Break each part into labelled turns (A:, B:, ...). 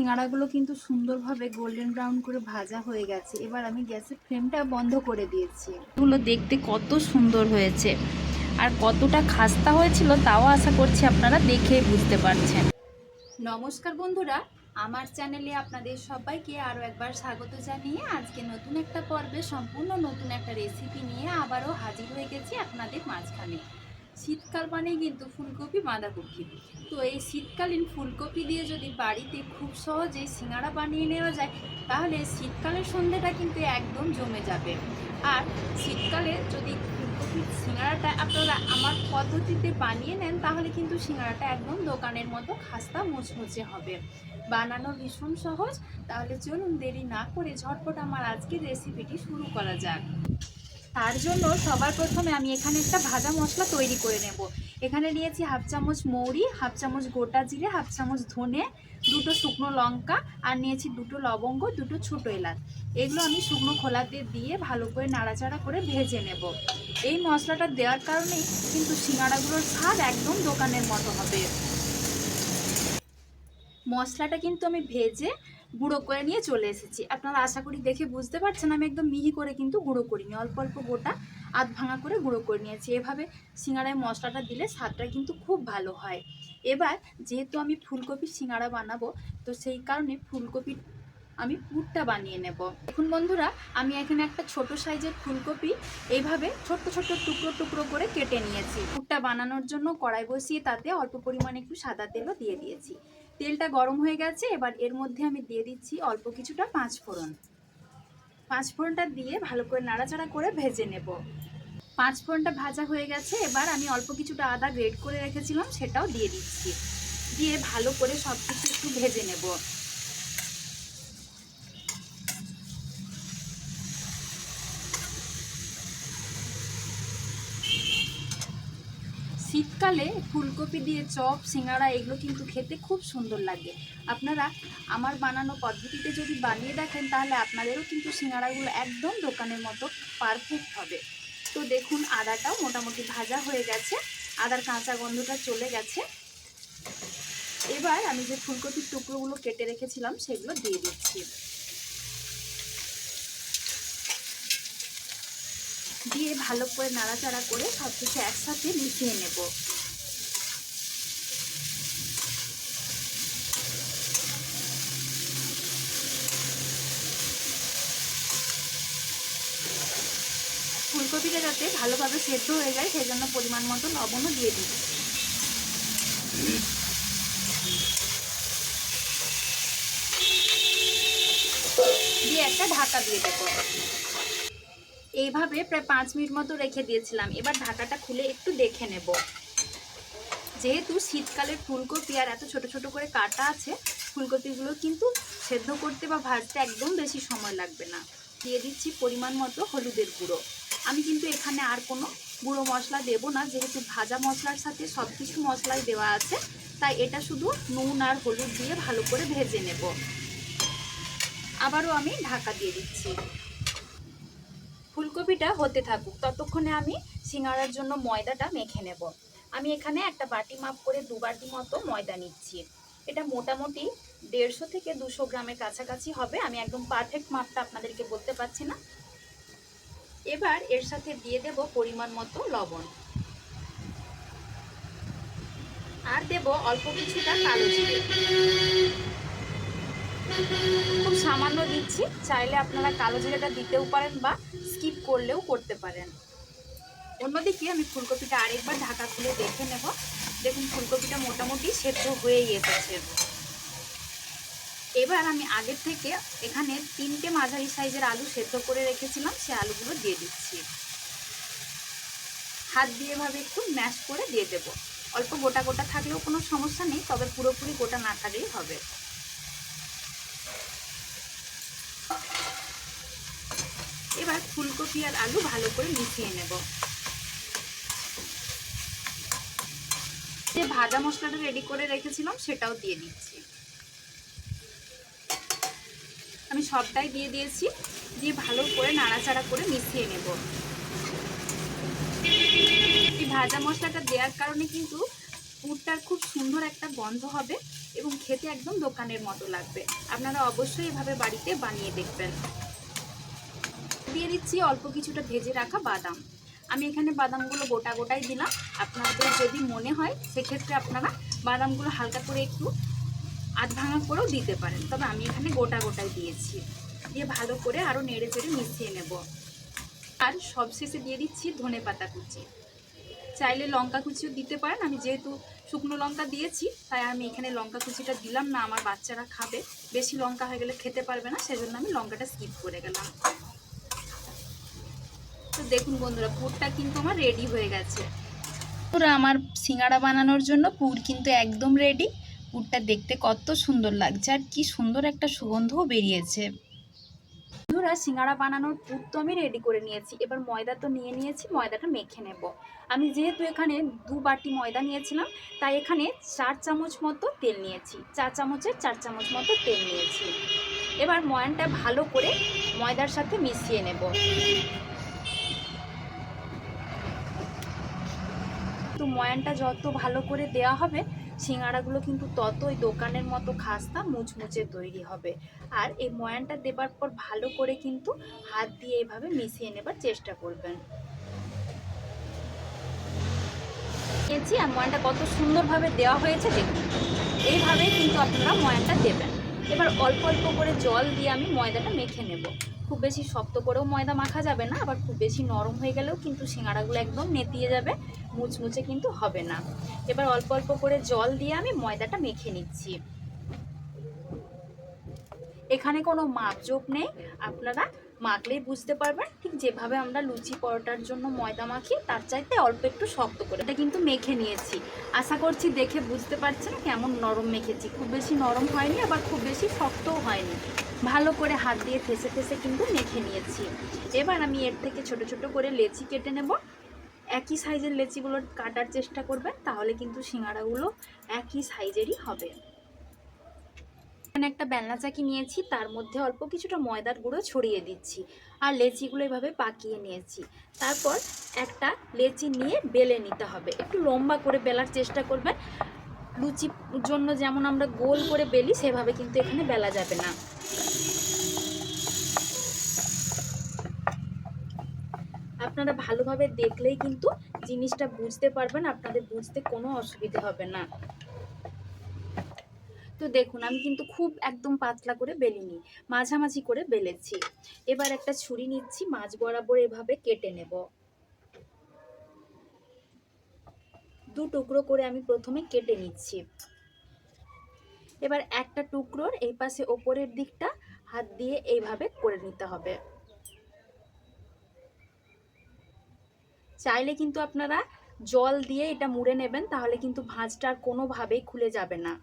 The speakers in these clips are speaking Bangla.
A: সিঙ্গাড়াগুলো কিন্তু সুন্দরভাবে গোল্ডেন ব্রাউন করে ভাজা হয়ে গেছে। এবার আমি গ্যাসের ফ্লেমটা বন্ধ করে দিয়েছি। এগুলো দেখতে কত সুন্দর হয়েছে আর কতটা খাস্তা হয়েছিল তাও আশা করছি আপনারা দেখেই বুঝতে পারছেন। নমস্কার বন্ধুরা, আমার চ্যানেলে আপনাদের সবাইকে আরও একবার স্বাগত জানিয়ে আজকে নতুন একটা পর্বে সম্পূর্ণ নতুন একটা রেসিপি নিয়ে আবারও হাজির হয়ে গেছি আপনাদের মাঝখানে। শীতকাল মানেই কিন্তু ফুলকপি বাঁধাকপি। তো এই শীতকালীন ফুলকপি দিয়ে যদি বাড়িতে খুব সহজেই সিঙ্গাড়া বানিয়ে নেওয়া যায় তাহলে শীতকালের সন্ধ্যাটা কিন্তু একদম জমে যাবে। আর শীতকালে যদি ফুলকপির সিঙ্গাড়াটা আপনারা আমার পদ্ধতিতে বানিয়ে নেন তাহলে কিন্তু সিঙ্গাড়াটা একদম দোকানের মতো খাস্তা মুচমুচে হবে। বানানো ভীষণ সহজ। তাহলে চলুন দেরি না করে ঝটপট আমার আজকের রেসিপিটি শুরু করা যাক। তার জন্য সবার প্রথমে আমি এখানে একটা ভাজা মশলা তৈরি করে নেব। এখানে নিয়েছি হাফ চামচ মৌরি, হাফ চামচ গোটা জিরে, হাফ চামচ ধনে, দুটো শুকনো লঙ্কা আর নিয়েছি দুটো লবঙ্গ, দুটো ছোটো এলাচ। এগুলো আমি শুকনো খোলাতে দিয়ে ভালো করে নাড়াচাড়া করে ভেজে নেব। এই মশলাটা দেওয়ার কারণেই কিন্তু সিঙ্গাড়াগুলোর স্বাদ একদম দোকানের মতো হবে। মশলাটা কিন্তু আমি ভেজে গুঁড়ো করে নিয়ে চলে এসেছি। আপনারা আশা করি দেখে বুঝতে পারছেন আমি একদম মিহি করে কিন্তু গুঁড়ো করিনি, অল্প অল্প গোটা আধ ভাঙা করে গুঁড়ো করে নিয়েছি। এভাবে সিঙ্গাড়ায় মশলাটা দিলে স্বাদটা কিন্তু খুব ভালো হয়। এবার যেহেতু আমি ফুলকপির সিঙ্গাড়া বানাবো তো সেই কারণে ফুলকপির আমি পুরটা বানিয়ে নেব। দেখুন বন্ধুরা, আমি এখানে একটা ছোট সাইজের ফুলকপি এইভাবে ছোট্ট ছোট্ট টুকরো টুকরো করে কেটে নিয়েছি। পুরটা বানানোর জন্য কড়াই বসিয়ে তাতে অল্প পরিমাণে একটু সাদা তেলও দিয়ে দিয়েছি। তেলটা গরম হয়ে গেছে। এবার এর মধ্যে আমি দিয়ে দিচ্ছি অল্প কিছুটা পাঁচফোড়ন। পাঁচফোড়নটা দিয়ে ভালো করে নাড়াচাড়া করে ভেজে নেব। পাঁচফোড়নটা ভাজা হয়ে গেছে। এবার আমি অল্প কিছুটা আদা গ্রেট করে রেখেছিলাম সেটাও দিয়ে দিচ্ছি। দিয়ে ভালো করে সব কিছু একটু ভেজে নেব। শীতকালে ফুলকপি দিয়ে চপ সিঙ্গাড়া এগুলো কিন্তু খেতে খুব সুন্দর লাগে। আপনারা আমার বানানো পদ্ধতিতে যদি বানিয়ে দেখেন তাহলে আপনাদেরও কিন্তু সিঙ্গাড়াগুলো একদম দোকানের মতো পারফেক্ট হবে। তো দেখুন আদাটাও মোটামুটি ভাজা হয়ে গেছে, আদার কাঁচা গন্ধটা চলে গেছে। এবার আমি যে ফুলকপির টুকরোগুলো কেটে রেখেছিলাম সেগুলো দিয়ে দিচ্ছি। দিয়ে ভালো করে নাড়াচাড়া করে সব কিছু একসাথে মিশিয়ে নেব। ফুলকপিটা যাতে ভালোভাবে সেদ্ধ হয়ে যায় সেই জন্য পরিমাণ মতো লবণও দিয়ে দিচ্ছি। দিয়ে একটা ঢাকা দিয়ে দেবো। এইভাবে প্রায় 5 মিনিট মতো রেখে দিয়েছিলাম। এবার ঢাকাটা খুলে একটু দেখে নেব। যেহেতু শীতকালের ফুলকপি আর এত ছোট ছোট করে কাটা আছে, ফুলকপিগুলো কিন্তু সেদ্ধ করতে বা ভাজতে একদম বেশি সময় লাগবে না। দিয়ে দিচ্ছি পরিমাণ মতো হলুদের গুঁড়ো। আমি কিন্তু এখানে আর কোনো গুঁড়ো মশলা দেব না, যেহেতু ভাজা মশলার সাথে সব কিছু মশলাই দেওয়া আছে, তাই এটা শুধু নুন আর হলুদ দিয়ে ভালো করে ভেজে নেব। আবারও আমি ঢাকা দিয়ে দিচ্ছি। ফুলকপিটা হতে থাকুক, ততক্ষণে আমি সিঙ্গাড়ার জন্য ময়দাটা মেখে নেব। আমি এখানে একটা বাটি মাপ করে 2 বাটি মতো ময়দা নিচ্ছি। এটা মোটামুটি 150 থেকে 200 গ্রামের কাছাকাছি হবে। আমি একদম পারফেক্ট মাপটা আপনাদেরকে বলতে পারছি না। এবার এর সাথে দিয়ে দেব পরিমাণ মতো লবণ আর দেব অল্প কিছুটা কালো জিরে। খুব সামান্য দিচ্ছি, চাইলে আপনারা কালো জিরেটা দিতেও পারেন বা স্কিপ করলেও করতে পারেন। অন্যদিকে আমি ফুলকপিটা আরেকবার ঢাকা খুলে দেখে নেব। দেখুন ফুলকপিটা মোটামুটি সেদ্ধ হয়েই এসেছে। এবার আমি আগের থেকে এখানে 3টে মাঝারি সাইজের আলু সেদ্ধ করে রেখেছিলাম, সে আলুগুলো দিয়ে দিচ্ছি। হাত দিয়ে এভাবে একটু ম্যাশ করে দিয়ে দেব। অল্প গোটা গোটা থাকলেও কোনো সমস্যা নেই, তবে পুরোপুরি গোটা না থাকলেই হবে। এবার ফুলকপি আর আলু ভালো করে মিশিয়ে নেব। যে ভাজা মশলাটা রেডি করে রেখেছিলাম সেটাও দিয়ে দিচ্ছি। আমি সবটাই দিয়ে দিয়েছি। দিয়ে ভালো করে নাড়াচাড়া করে মিশিয়ে নেব। এই ভাজা মশলাটা দেওয়ার কারণে কিন্তু পুরটার খুব সুন্দর একটা গন্ধ হবে এবং খেতে একদম দোকানের মতো লাগবে। আপনারা অবশ্যই এভাবে বাড়িতে বানিয়ে দেখবেন। দিয়ে দিচ্ছি অল্প কিছুটা ভেজে রাখা বাদাম। আমি এখানে বাদামগুলো গোটা গোটাই দিলাম। আপনাদের যদি মনে হয় সেক্ষেত্রে আপনারা বাদামগুলো হালকা করে একটু আধ ভাঙা করেও দিতে পারেন, তবে আমি এখানে গোটা গোটাই দিয়েছি। দিয়ে ভালো করে আরও নেড়ে চেড়ে মিশিয়ে নেব। আর সবশেষে দিয়ে দিচ্ছি ধনেপাতা কুচি। চাইলে লঙ্কা কুচিও দিতে পারেন, আমি যেহেতু শুকনো লঙ্কা দিয়েছি তাই আমি এখানে লঙ্কা কুচিটা দিলাম না। আমার বাচ্চারা খাবে, বেশি লঙ্কা হয়ে গেলে খেতে পারবে না, সেজন্য আমি লঙ্কাটা স্কিপ করে গেলাম। তো দেখুন বন্ধুরা, পুরটা কিন্তু আমার রেডি হয়ে গেছে। পুরো আমার সিঙ্গাড়া বানানোর জন্য পুর কিন্তু একদম রেডি। পুরটা দেখতে কত সুন্দর লাগছে আর কি সুন্দর একটা সুগন্ধও বেরিয়েছে। বন্ধুরা, সিঙ্গাড়া বানানোর পুর তো আমি রেডি করে নিয়েছি। এবার ময়দা তো নিয়েছি, ময়দাটা মেখে নেব। আমি যেহেতু এখানে 2 বাটি ময়দা নিয়েছিলাম, তাই এখানে 4 চামচ মতো তেল নিয়েছি। 4 চামচের 4 চামচ মতো তেল নিয়েছি। এবার ময়ানটা ভালো করে ময়দার সাথে মিশিয়ে নেব। তো ময়ানটা যত ভালো করে দেওয়া হবে, সিঙ্গাড়াগুলো কিন্তু ততই দোকানের মতো খাস্তা মুচমুচে তৈরি হবে। আর এই ময়ানটা দেবার পর ভালো করে কিন্তু হাত দিয়ে এভাবে মিশিয়ে নেবার চেষ্টা করবেন। দিয়েছি আর ময়ানটা কত সুন্দরভাবে দেওয়া হয়েছে দেখুন। এইভাবেই কিন্তু আপনারা ময়ানটা দেবেন। এবার অল্প অল্প করে জল দিয়ে আমি ময়দাটা মেখে নেব। খুব বেশি শক্ত করেও ময়দা মাখা যাবে না, আবার খুব বেশি নরম হয়ে গেলেও কিন্তু সিঙ্গাড়াগুলো একদম নেতিয়ে যাবে, মুচমুচে কিন্তু হবে না। এবার অল্প অল্প করে জল দিয়ে আমি ময়দাটা মেখে নিচ্ছি। এখানে কোনো মাপজোক নেই, আপনারা মাখলেই বুঝতে পারবেন। ঠিক যেভাবে আমরা লুচি পরোটার জন্য ময়দা মাখি তার চাইতে অল্প একটু শক্ত করে এটা কিন্তু মেখে নিয়েছি। আশা করছি দেখে বুঝতে পারছেন কেমন নরম মেখেছি। খুব বেশি নরম হয়নি, আবার খুব বেশি শক্তও হয়নি। ভালো করে হাত দিয়ে ঠেসে ঠেসে কিন্তু মেখে নিয়েছি। এবার আমি এর থেকে ছোট ছোট করে লেচি কেটে নেব। একই সাইজের লেচিগুলো কাটার চেষ্টা করবেন, তাহলে কিন্তু সিঙ্গাড়াগুলো একই সাইজেরই হবে। একটা বেলনা চাকি নিয়েছি, তার মধ্যে অল্প কিছুটা ময়দার গুঁড়ো ছড়িয়ে দিচ্ছি আর লেচিগুলো এভাবে পাকিয়ে নিয়েছি। তারপর একটা লেচি নিয়ে বেলে নিতে হবে। একটু লম্বা করে বেলার চেষ্টা করবেন। লুচির জন্য যেমন আমরা গোল করে বেলি সেভাবে কিন্তু এখানে বেলা যাবে না। আপনারা ভালোভাবে দেখলেই কিন্তু জিনিসটা বুঝতে পারবেন, আপনাদের বুঝতে কোনো অসুবিধা হবে না। তো দেখুন, আমি কিন্তু খুব একদম পাতলা করে বেলিনি, মাঝামাঝি করে বেলেছি। এবার একটা ছুরি নিচ্ছি, মাঝ বরাবর এভাবে কেটে নেব। 2 টুকরো করে আমি প্রথমে কেটে নিচ্ছি। এবার একটা টুকরোর এই পাশে ওপরের দিকটা হাত দিয়ে এইভাবে করে নিতে হবে। চাইলে কিন্তু আপনারা জল দিয়ে এটা মুড়ে নেবেন, তাহলে কিন্তু ভাঁজটা আর কোনোভাবেই খুলে যাবে না।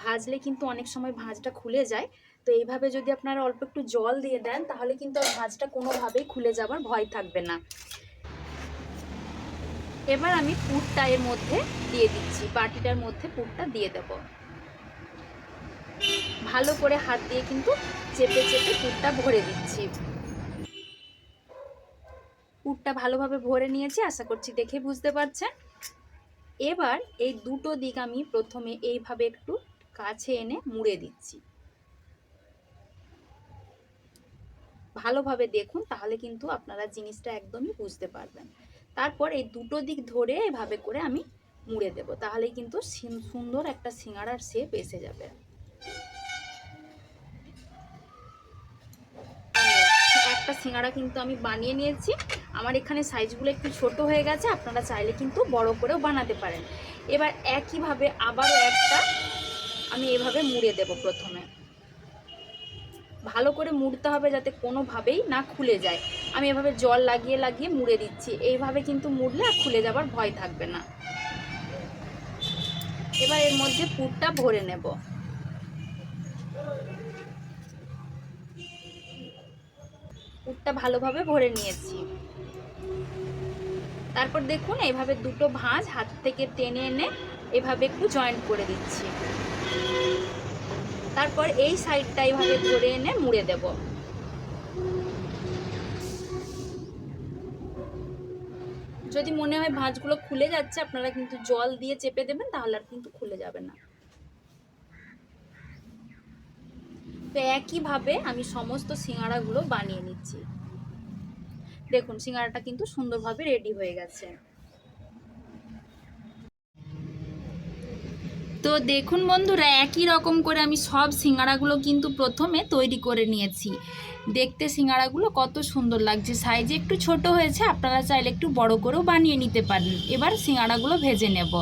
A: ভাজলে কিন্তু অনেক সময় ভাঁজটা খুলে যায়, তো এইভাবে যদি আপনারা অল্প একটু জল দিয়ে দেন তাহলে কিন্তু আর ভাঁজটা কোনোভাবেই খুলে যাবার ভয় থাকবে না। এবার আমি পুরটা এর মধ্যে দিয়ে দিচ্ছি, বাটিটার মধ্যে পুরটা দিয়ে দেব। ভালো করে হাত দিয়ে কিন্তু চেপে চেপে পুরটা ভরে দিচ্ছি। পুরটা ভালোভাবে ভরে নিয়েছি, আশা করছি দেখে বুঝতে পারছেন। এবার এই দুটো দিক আমি প্রথমে এইভাবে একটু কাছে এনে মুড়ে দিচ্ছি। ভালোভাবে দেখুন, তাহলে কিন্তু আপনারা জিনিসটা একদমই বুঝতে পারবেন। তারপর এই দুটো দিক ধরে এভাবে করে আমি মুড়ে দেব, তাহলেই কিন্তু সুন্দর একটা সিঙ্গাড়ার শেপ এসে যাবে। একটা সিঙ্গাড়া কিন্তু আমি বানিয়ে নিয়েছি। আমার এখানে সাইজগুলো একটু ছোট হয়ে গেছে, আপনারা চাইলে কিন্তু বড় করেও বানাতে পারেন। এবার একইভাবে আবারও একটা আমি এভাবে মুড়ে দেব। প্রথমে ভালো করে মুড়তে হবে যাতে কোনোভাবেই না খুলে যায়। আমি এভাবে জল লাগিয়ে লাগিয়ে মুড়ে দিচ্ছি, এইভাবে কিন্তু মুড়লে আর খুলে যাবার ভয় থাকবে না। এবার এর মধ্যে পুরটা ভরে নেব। পুরটা ভালোভাবে ভরে নিয়েছি। তারপর দেখুন, এইভাবে দুটো ভাঁজ হাত থেকে টেনে এনে এভাবে একটু জয়েন্ট করে দিচ্ছি। তারপর এই সাইডটা এইভাবে ধরে এনে মুড়ে দেব। যদি মনে হয় ভাঁজগুলো খুলে যাচ্ছে, আপনারা কিন্তু জল দিয়ে চেপে দেবেন, তাহলে আর কিন্তু খুলে যাবে না। তো একইভাবে আমি সমস্ত সিঙ্গাড়াগুলো বানিয়ে নিচ্ছি। দেখুন সিঙ্গাড়াটা কিন্তু সুন্দরভাবে রেডি হয়ে গেছে। তো দেখুন বন্ধুরা, একই রকম করে আমি সব সিঙ্গাড়াগুলো কিন্তু প্রথমে তৈরি করে নিয়েছি। দেখতে সিঙ্গাড়াগুলো কত সুন্দর লাগছে, সাইজে একটু ছোট হয়েছে, আপনারা চাইলে একটু বড় করেও বানিয়ে নিতে পারেন। এবার সিঙ্গাড়াগুলো ভেজে নেব।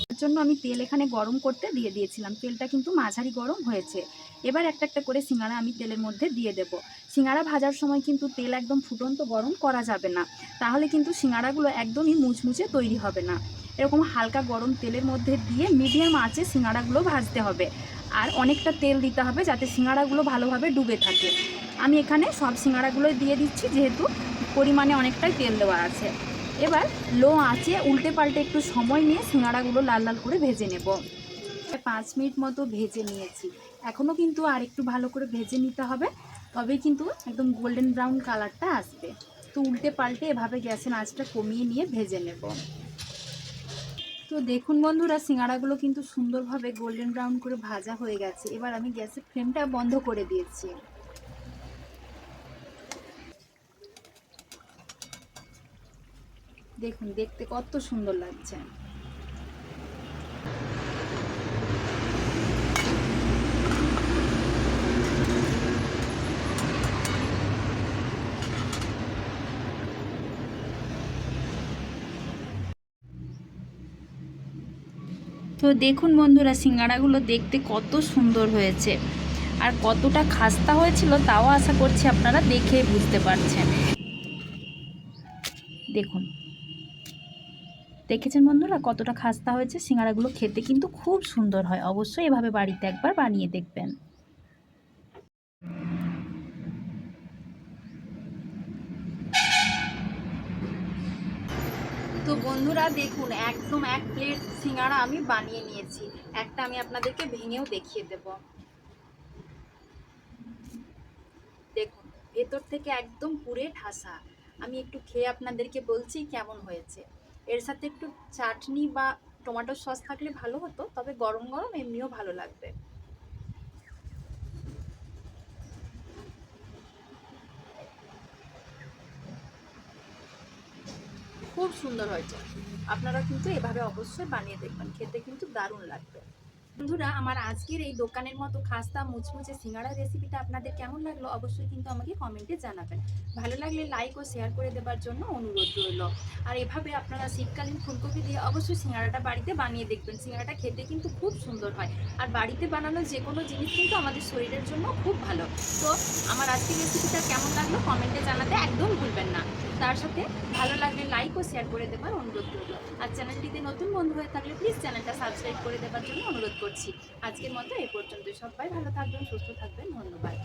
A: তার জন্য আমি তেল এখানে গরম করতে দিয়ে দিয়েছিলাম, তেলটা কিন্তু মাঝারি গরম হয়েছে। এবার একটা একটা করে সিঙ্গাড়া আমি তেলের মধ্যে দিয়ে দেব। সিঙ্গাড়া ভাজার সময় কিন্তু তেল একদম ফুটন্ত গরম করা যাবে না, তাহলে কিন্তু সিঙ্গাড়াগুলো একদমই মুচমুচে তৈরি হবে না। এরকম হালকা গরম তেলের মধ্যে দিয়ে মিডিয়াম আঁচে সিঙ্গাড়াগুলো ভাজতে হবে, আর অনেকটা তেল দিতে হবে যাতে সিঙ্গাড়াগুলো ভালোভাবে ডুবে থাকে। আমি এখানে সব সিঙ্গাড়াগুলোই দিয়ে দিচ্ছি, যেহেতু পরিমাণে অনেকটাই তেল দেওয়া আছে। এবার লো আঁচে উল্টে পাল্টে একটু সময় নিয়ে সিঙ্গাড়াগুলো লাল লাল করে ভেজে নেব। 5 মিনিট মতো ভেজে নিয়েছি, এখনও কিন্তু আর একটু ভালো করে ভেজে নিতে হবে, তবেই কিন্তু একদম গোল্ডেন ব্রাউন কালারটা আসবে। তো উল্টে পাল্টে এভাবে গ্যাসের আঁচটা কমিয়ে নিয়ে ভেজে নেব। তো দেখুন বন্ধুরা, সিঙ্গাড়াগুলো কিন্তু সুন্দরভাবে গোল্ডেন ব্রাউন করে ভাজা হয়ে গেছে। এবার আমি গ্যাসের ফ্লেমটা বন্ধ করে দিয়েছি। দেখুন দেখতে কত সুন্দর লাগছে। তো দেখুন বন্ধুরা, সিঙ্গাড়াগুলো দেখতে কত সুন্দর হয়েছে, আর কতটা খাস্তা হয়েছিল তাও আশা করছি আপনারা দেখেই বুঝতে পারছেন। দেখুন, দেখেছেন বন্ধুরা কতটা খাস্তা হয়েছে। সিঙ্গাড়াগুলো খেতে কিন্তু খুব সুন্দর হয়, অবশ্যই এভাবে বাড়িতে একবার বানিয়ে দেখবেন। তো বন্ধুরা দেখুন, একদম 1 প্লেট সিঙ্গাড়া আমি বানিয়ে নিয়েছি। একটা আমি আপনাদেরকে ভেঙেও দেখিয়ে দেব। দেখুন ভেতর থেকে একদম পুরে ঠাসা। আমি একটু খেয়ে আপনাদেরকে বলছি কেমন হয়েছে। এর সাথে একটু চাটনি বা টমেটো সস থাকলে ভালো হতো, তবে গরম গরম এমনিও ভালো লাগবে। খুব সুন্দর হয়েছে, আপনারা কিন্তু এভাবে অবশ্যই বানিয়ে দেখবেন, খেতে কিন্তু দারুণ লাগবে। বন্ধুরা, আমার আজকের এই দোকানের মতো খাস্তা মুচমুচে সিঙ্গাড়া রেসিপিটা আপনাদের কেমন লাগলো অবশ্যই কিন্তু আমাকে কমেন্টে জানাবেন। ভালো লাগলে লাইক ও শেয়ার করে দেওয়ার জন্য অনুরোধ রইল। আর এভাবে আপনারা শীতকালীন ফুলকপি দিয়ে অবশ্যই সিঙ্গাড়াটা বাড়িতে বানিয়ে দেখবেন, সিঙ্গাড়াটা খেতে কিন্তু খুব সুন্দর হয়। আর বাড়িতে বানানো যে কোনো জিনিস কিন্তু আমাদের শরীরের জন্য খুব ভালো। তো আমার আজকের রেসিপিটা কেমন লাগলো কমেন্টে জানাতে একদম ভুলবেন না। তার সাথে ভালো লাগলে লাইক ও শেয়ার করে দেওয়ার অনুরোধ রইল। আর চ্যানেলটিতে নতুন বন্ধু হয়ে থাকলে প্লিজ চ্যানেলটা সাবস্ক্রাইব করে দেওয়ার জন্য অনুরোধ করছি। আজকের মতো এই পর্যন্ত, সবাই ভালো থাকবেন, সুস্থ থাকবেন, ধন্যবাদ।